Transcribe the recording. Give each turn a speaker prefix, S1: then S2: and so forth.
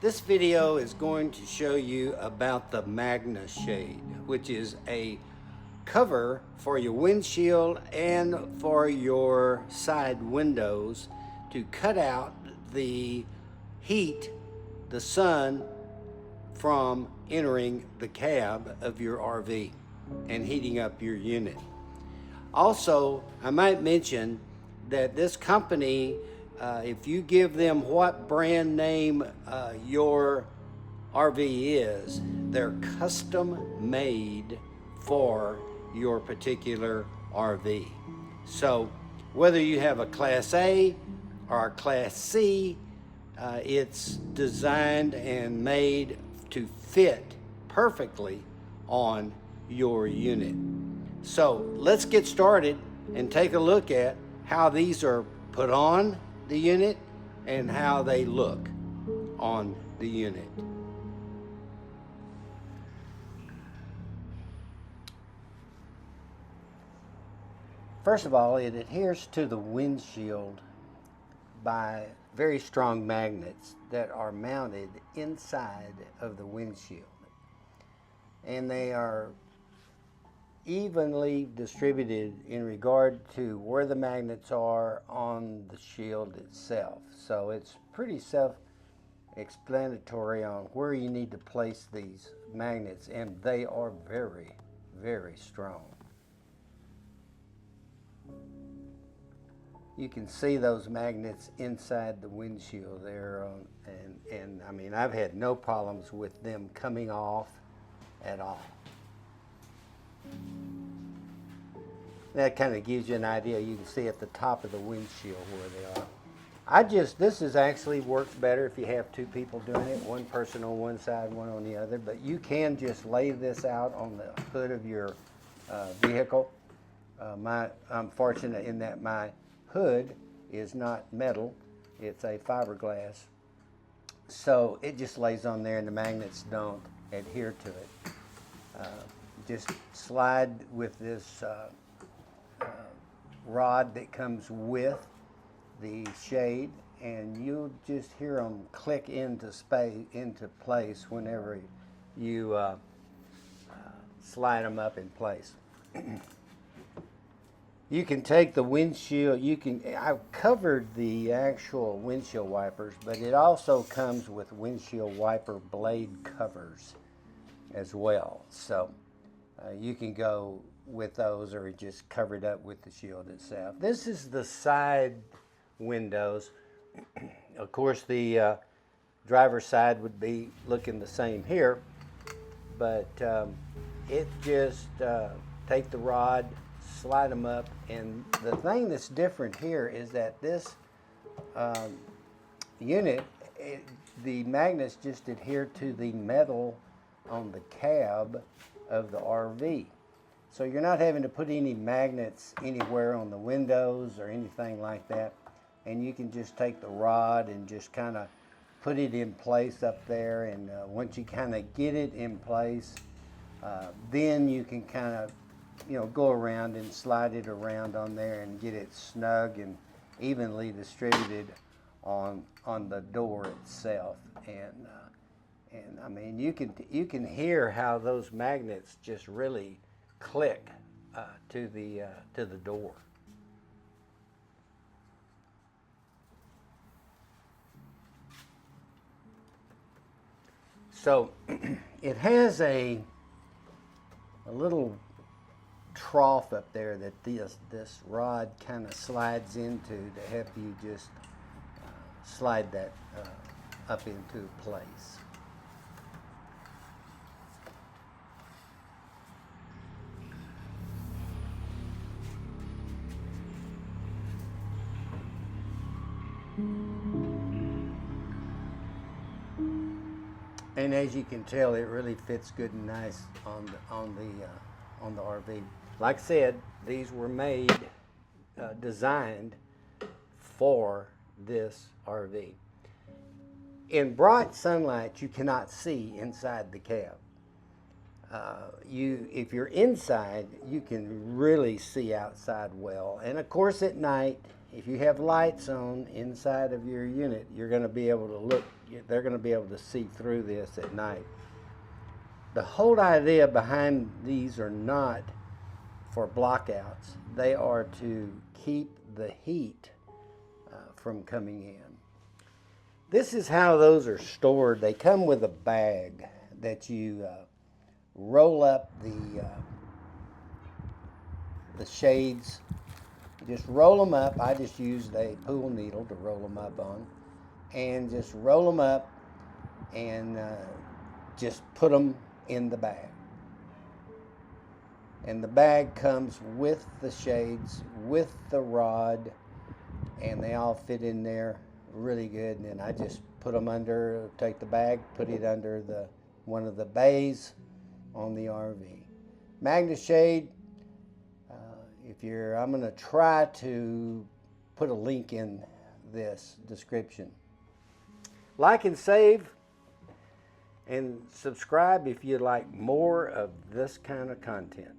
S1: This video is going to show you about the Magne Shade, which is a cover for your windshield and for your side windows to cut out the heat, the sun, from entering the cab of your RV and heating up your unit. Also, I might mention that this company, if you give them what brand name your RV is, they're custom made for your particular RV. So whether you have a Class A or a Class C, it's designed and made to fit perfectly on your unit. So let's get started and take a look at how these are put on the unit and how they look on the unit. First of all, it adheres to the windshield by very strong magnets that are mounted inside of the windshield. And they are evenly distributed in regard to where the magnets are on the shield itself. So it's pretty self-explanatory on where you need to place these magnets, and they are very, very strong. You can see those magnets inside the windshield there, and I mean, I've had no problems with them coming off at all. That kind of gives you an idea. You can see at the top of the windshield where they are. This is actually works better if you have two people doing it, one person on one side, one on the other, but you can just lay this out on the hood of your vehicle. I'm fortunate in that my hood is not metal, it's a fiberglass. So it just lays on there and the magnets don't adhere to it. Just slide with this rod that comes with the shade, and you'll just hear them click into place whenever you slide them up in place. You can take the windshield, I've covered the actual windshield wipers, but it also comes with windshield wiper blade covers as well. So you can go with those or just cover it up with the shield itself. This is the side windows. Of course, the driver's side would be looking the same here, but it just take the rod, slide them up, and the thing that's different here is that this unit, the magnets just adhere to the metal on the cab of the RV. So you're not having to put any magnets anywhere on the windows or anything like that. And you can just take the rod and just kind of put it in place up there. And once you kind of get it in place, then you can kind of, go around and slide it around on there and get it snug and evenly distributed on the door itself. And I mean, you can hear how those magnets just really click to the door. So it has a little trough up there that this rod kind of slides into to help you just slide that up into place. And as you can tell, it really fits good and nice on the RV. Like I said, these were made, designed for this RV. In bright sunlight, you cannot see inside the cab. if you're inside, you can really see outside well. And of course at night, if you have lights on inside of your unit, you're going to be able to look, they're going to be able to see through this at night. The whole idea behind these are not for blockouts. They are to keep the heat from coming in. This is how those are stored. They come with a bag that you roll up the shades. You just roll them up. I just used a pool needle to roll them up on, and just roll them up and just put them in the bag. And the bag comes with the shades, with the rod, and they all fit in there really good. And then I just put them under, take the bag, put it under one of the bays on the RV. Magne Shade, I'm going to try to put a link in this description. Like and save and subscribe if you'd like more of this kind of content.